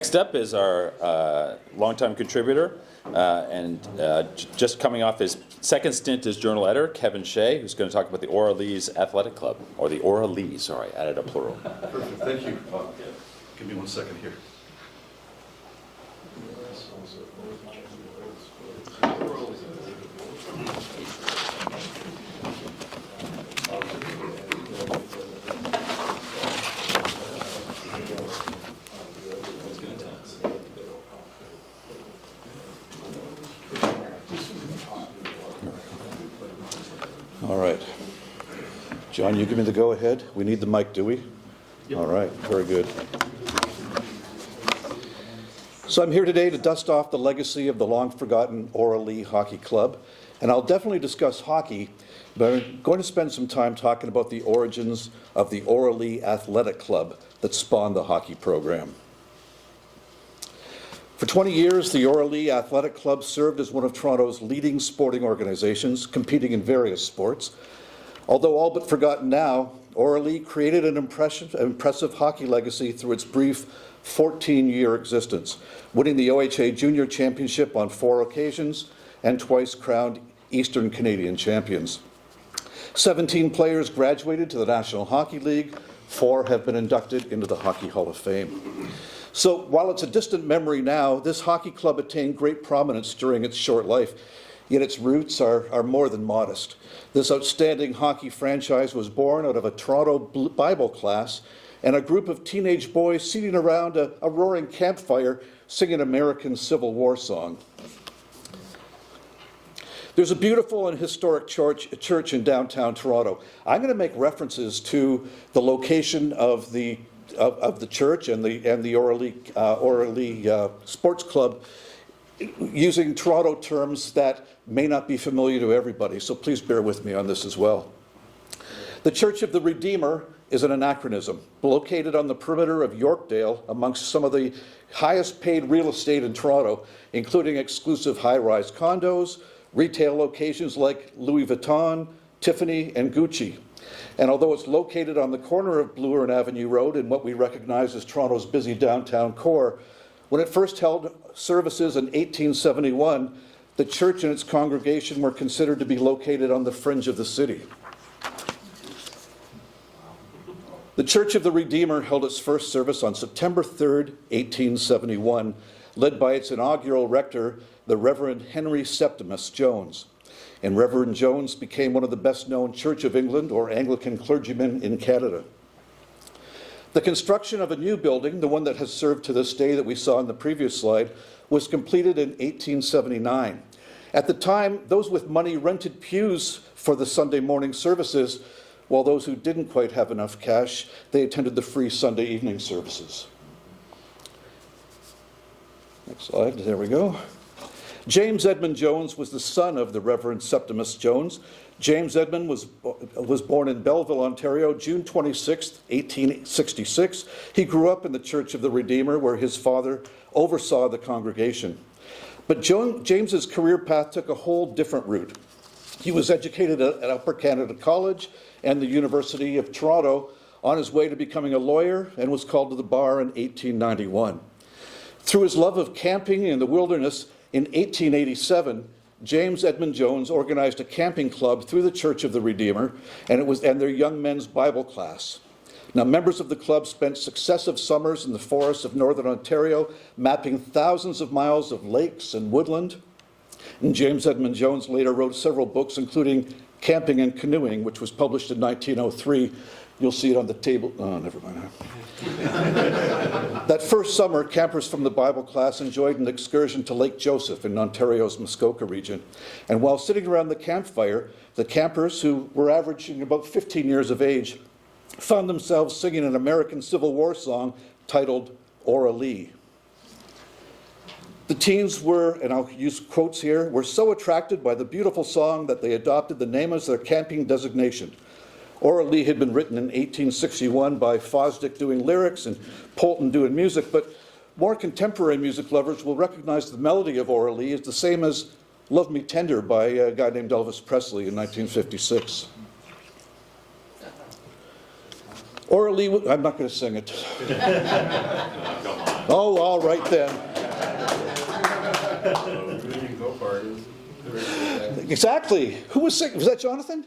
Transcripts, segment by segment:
Next up is our longtime contributor and just coming off his second stint as journal editor, Kevin Shea, who's going to talk about the Orleans Athletic Club, or the Orleans, sorry, added a plural. Perfect, thank you. Give me 1 second here. All right. John, you give me the go-ahead. We need the mic, do we? Yep. All right, very good. So I'm here today to dust off the legacy of the long-forgotten Orleans Hockey Club, and I'll definitely discuss hockey, but I'm going to spend some time talking about the origins of the Orleans Athletic Club that spawned the hockey program. For 20 years, the Orleans Athletic Club served as one of Toronto's leading sporting organizations, competing in various sports. Although all but forgotten now, Orleans created an impressive hockey legacy through its brief 14-year existence, winning the OHA Junior Championship on 4 occasions and twice crowned Eastern Canadian champions. 17 players graduated to the National Hockey League. 4 have been inducted into the Hockey Hall of Fame. So while it's a distant memory now, this hockey club attained great prominence during its short life, yet its roots are more than modest. This outstanding hockey franchise was born out of a Toronto Bible class and a group of teenage boys seated around a roaring campfire singing an American Civil War song. There's a beautiful and historic church in downtown Toronto. I'm going to make references to the location of the church and the Orleans Sports Club using Toronto terms that may not be familiar to everybody, so please bear with me on this as well. The Church of the Redeemer is an anachronism, located on the perimeter of Yorkdale amongst some of the highest paid real estate in Toronto, including exclusive high-rise condos, retail locations like Louis Vuitton, Tiffany, and Gucci. And although it's located on the corner of Bloor Avenue Road in what we recognize as Toronto's busy downtown core, when it first held services in 1871, the church and its congregation were considered to be located on the fringe of the city. The Church of the Redeemer held its first service on September 3rd, 1871, led by its inaugural rector, the Reverend Henry Septimus Jones. And Reverend Jones became one of the best-known Church of England or Anglican clergymen in Canada. The construction of a new building, the one that has served to this day that we saw in the previous slide, was completed in 1879. At the time, those with money rented pews for the Sunday morning services, while those who didn't quite have enough cash, they attended the free Sunday evening services. Next slide, there we go. James Edmund Jones was the son of the Reverend Septimus Jones. James Edmund was born in Belleville, Ontario, June 26, 1866. He grew up in the Church of the Redeemer, where his father oversaw the congregation. But James's career path took a whole different route. He was educated at Upper Canada College and the University of Toronto on his way to becoming a lawyer, and was called to the bar in 1891. Through his love of camping in the wilderness, in 1887, James Edmund Jones organized a camping club through the Church of the Redeemer, and their young men's Bible class. Now, members of the club spent successive summers in the forests of northern Ontario, mapping thousands of miles of lakes and woodland. And James Edmund Jones later wrote several books, including Camping and Canoeing, which was published in 1903. You'll see it on the table. Oh, never mind. That first summer, campers from the Bible class enjoyed an excursion to Lake Joseph in Ontario's Muskoka region. And while sitting around the campfire, the campers, who were averaging about 15 years of age, found themselves singing an American Civil War song titled Orleans. The teens were, and I'll use quotes here, were so attracted by the beautiful song that they adopted the name as their camping designation. Orleans had been written in 1861 by Fosdick doing lyrics and Polton doing music, but more contemporary music lovers will recognize the melody of Orleans as the same as Love Me Tender by a guy named Elvis Presley in 1956. Orleans, I'm not going to sing it. Come on. Oh, all right then. Exactly. Who was sick? Was that Jonathan?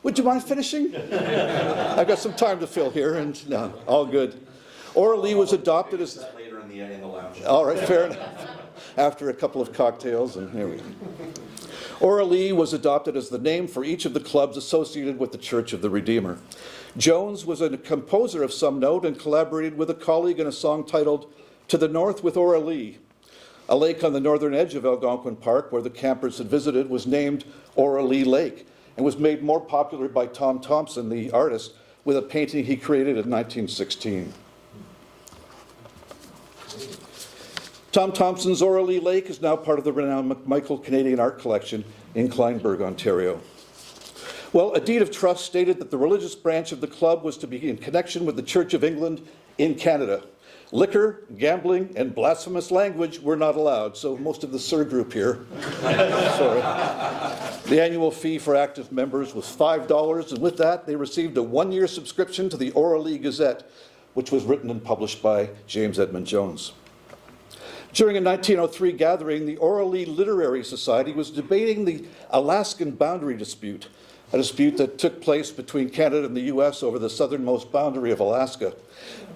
Would you mind finishing? I've got some time to fill here, and no, all good. Ora Lee was adopted as... Later in the lounge. All right, fair enough. After a couple of cocktails, and here we go. Ora Lee was adopted as the name for each of the clubs associated with the Church of the Redeemer. Jones was a composer of some note and collaborated with a colleague in a song titled "To the North with Ora Lee." A lake on the northern edge of Algonquin Park, where the campers had visited, was named Ora Lee Lake and was made more popular by Tom Thompson, the artist, with a painting he created in 1916. Tom Thompson's Ora Lee Lake is now part of the renowned McMichael Canadian Art Collection in Kleinburg, Ontario. Well, a deed of trust stated that the religious branch of the club was to be in connection with the Church of England in Canada. Liquor, gambling, and blasphemous language were not allowed, so most of the SIHR group here. Sorry. The annual fee for active members was $5, and with that, they received a one-year subscription to the Ora Lee Gazette, which was written and published by James Edmund Jones. During a 1903 gathering, the Ora Lee Literary Society was debating the Alaskan boundary dispute, a dispute that took place between Canada and the U.S. over the southernmost boundary of Alaska.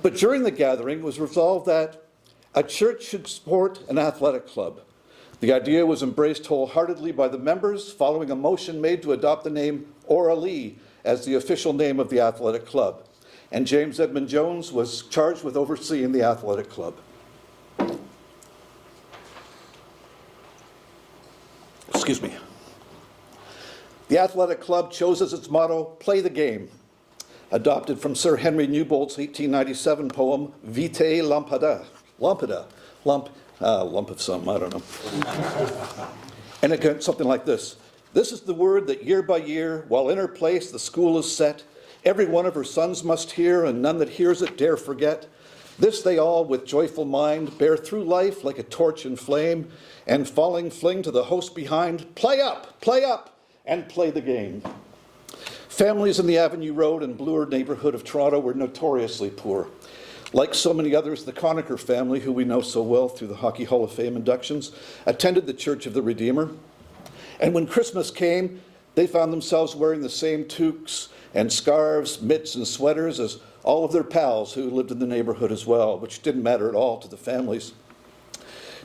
But during the gathering, it was resolved that a church should support an athletic club. The idea was embraced wholeheartedly by the members, following a motion made to adopt the name Ora Lee as the official name of the athletic club. And James Edmund Jones was charged with overseeing the athletic club. Excuse me. The athletic club chose as its motto, "Play the game," adopted from Sir Henry Newbolt's 1897 poem, Vitae Lampada. Lampada. Lump of something, I don't know. And it goes something like this. "This is the word that year by year, while in her place the school is set, every one of her sons must hear, and none that hears it dare forget. This they all, with joyful mind, bear through life like a torch in flame, and falling fling to the host behind, play up, and play the game." Families in the Avenue Road and Bloor neighborhood of Toronto were notoriously poor. Like so many others, the Conacher family, who we know so well through the Hockey Hall of Fame inductions, attended the Church of the Redeemer. And when Christmas came, they found themselves wearing the same toques and scarves, mitts, and sweaters as all of their pals who lived in the neighborhood as well, which didn't matter at all to the families.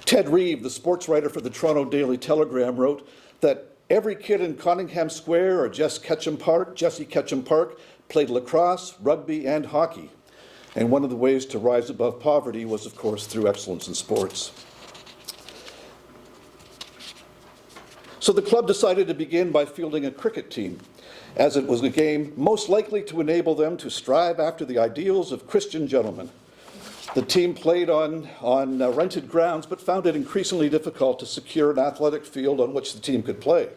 Ted Reeve, the sports writer for the Toronto Daily Telegram, wrote that every kid in Cottingham Square or Jesse Ketchum Park played lacrosse, rugby, and hockey. And one of the ways to rise above poverty was, of course, through excellence in sports. So the club decided to begin by fielding a cricket team, as it was a game most likely to enable them to strive after the ideals of Christian gentlemen. The team played on rented grounds, but found it increasingly difficult to secure an athletic field on which the team could play.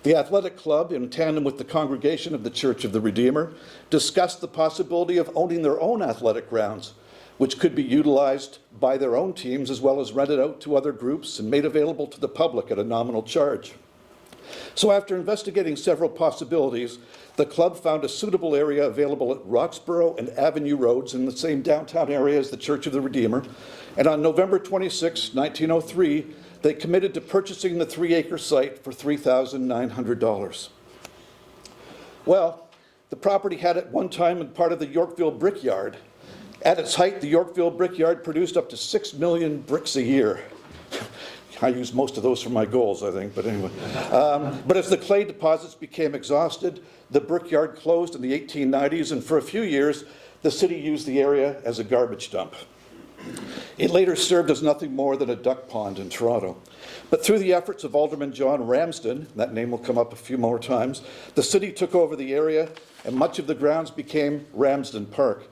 The athletic club, in tandem with the congregation of the Church of the Redeemer, discussed the possibility of owning their own athletic grounds, which could be utilized by their own teams as well as rented out to other groups and made available to the public at a nominal charge. So after investigating several possibilities, the club found a suitable area available at Roxborough and Avenue Roads in the same downtown area as the Church of the Redeemer. And on November 26, 1903, they committed to purchasing the 3-acre site for $3,900. Well, the property had at one time been part of the Yorkville Brickyard. At its height, the Yorkville Brickyard produced up to 6 million bricks a year. I used most of those for my goals, I think, but anyway. But as the clay deposits became exhausted, the brickyard closed in the 1890s, and for a few years, the city used the area as a garbage dump. It later served as nothing more than a duck pond in Toronto. But through the efforts of Alderman John Ramsden, that name will come up a few more times, the city took over the area, and much of the grounds became Ramsden Park,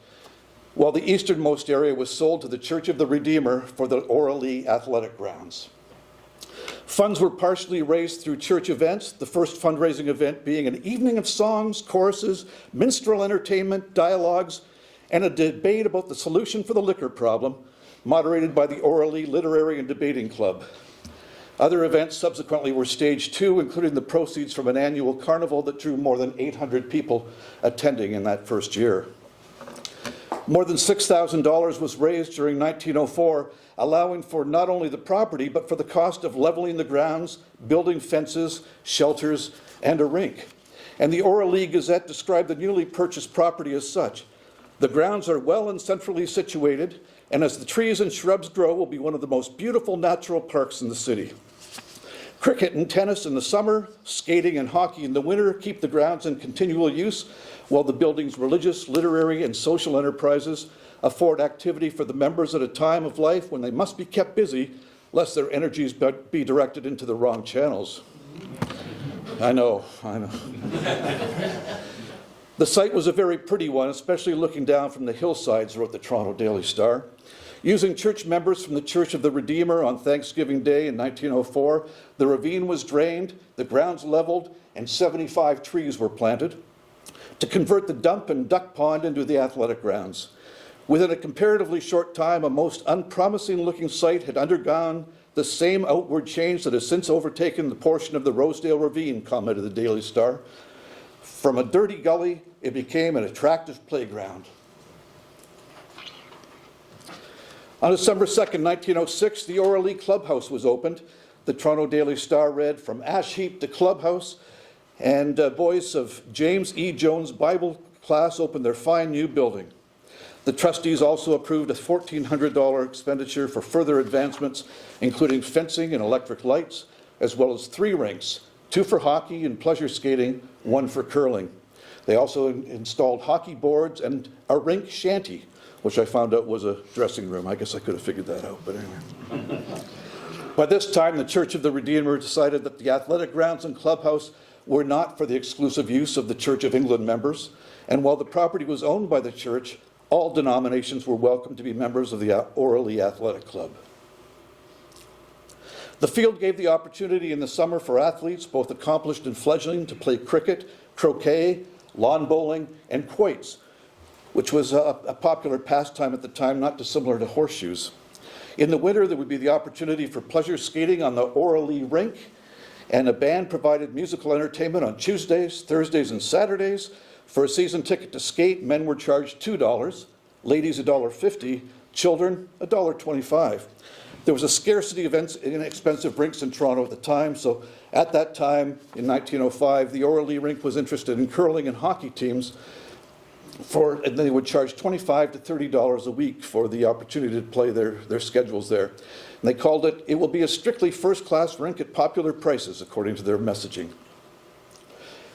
while the easternmost area was sold to the Church of the Redeemer for the Ora Lee athletic grounds. Funds were partially raised through church events, the first fundraising event being an evening of songs, choruses, minstrel entertainment, dialogues, and a debate about the solution for the liquor problem, moderated by the Ora Lee Literary and Debating Club. Other events subsequently were staged too, including the proceeds from an annual carnival that drew more than 800 people attending in that first year. More than $6,000 was raised during 1904, allowing for not only the property, but for the cost of leveling the grounds, building fences, shelters, and a rink. And the Oralee Gazette described the newly purchased property as such. The grounds are well and centrally situated, and as the trees and shrubs grow, will be one of the most beautiful natural parks in the city. Cricket and tennis in the summer, skating and hockey in the winter keep the grounds in continual use, while the building's religious, literary, and social enterprises afford activity for the members at a time of life when they must be kept busy, lest their energies be directed into the wrong channels. I know. The site was a very pretty one, especially looking down from the hillsides, wrote the Toronto Daily Star. Using church members from the Church of the Redeemer on Thanksgiving Day in 1904, the ravine was drained, the grounds leveled, and 75 trees were planted to convert the dump and duck pond into the athletic grounds. Within a comparatively short time, a most unpromising-looking site had undergone the same outward change that has since overtaken the portion of the Rosedale Ravine, commented the Daily Star. From a dirty gully, it became an attractive playground. On December 2nd, 1906, the Oralee Clubhouse was opened. The Toronto Daily Star read, "From ash heap to clubhouse," and boys of James E. Jones Bible class opened their fine new building. The trustees also approved a $1,400 expenditure for further advancements, including fencing and electric lights, as well as 3 rinks, 2 for hockey and pleasure skating, 1 for curling. They also installed hockey boards and a rink shanty, which I found out was a dressing room. I guess I could have figured that out, but anyway. By this time, the Church of the Redeemer decided that the athletic grounds and clubhouse were not for the exclusive use of the Church of England members, and while the property was owned by the church, all denominations were welcome to be members of the Oralee Athletic Club. The field gave the opportunity in the summer for athletes, both accomplished and fledgling, to play cricket, croquet, lawn bowling, and quoits, which was a popular pastime at the time, not dissimilar to horseshoes. In the winter, there would be the opportunity for pleasure skating on the Oralee rink, and a band provided musical entertainment on Tuesdays, Thursdays, and Saturdays. For a season ticket to skate, men were charged $2, ladies $1.50, children $1.25. There was a scarcity of inexpensive rinks in Toronto at the time, so at that time, in 1905, the Oralee rink was interested in curling and hockey teams, and they would charge $25 to $30 a week for the opportunity to play their schedules there. And they called it, "It will be a strictly first-class rink at popular prices," according to their messaging.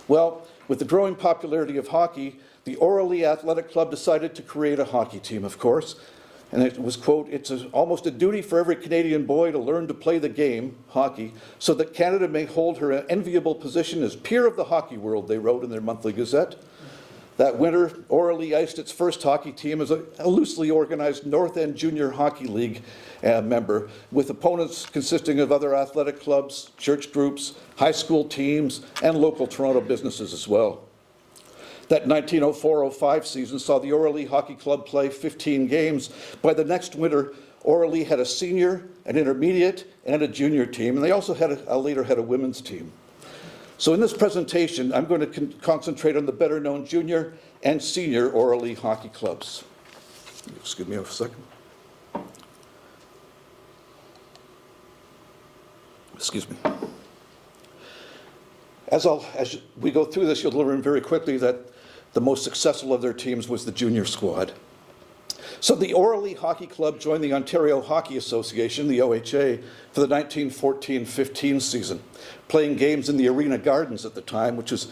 Well, with the growing popularity of hockey, the Oralee Athletic Club decided to create a hockey team, of course. And it was, quote, "It's almost a duty for every Canadian boy to learn to play the game, hockey, so that Canada may hold her enviable position as peer of the hockey world," they wrote in their monthly gazette. That winter, Oralee iced its first hockey team as a loosely organized North End Junior Hockey League member, with opponents consisting of other athletic clubs, church groups, high school teams, and local Toronto businesses as well. That 1904-05 season saw the Oralee Hockey Club play 15 games. By the next winter, Oralee had a senior, an intermediate, and a junior team, and they also later had a women's team. So in this presentation, I'm going to concentrate on the better-known junior and senior Oralee hockey clubs. Excuse me a second. Excuse me. As we go through this, you'll learn very quickly that the most successful of their teams was the junior squad. So the Oralee Hockey Club joined the Ontario Hockey Association, the OHA, for the 1914-15 season, playing games in the Arena Gardens at the time, which was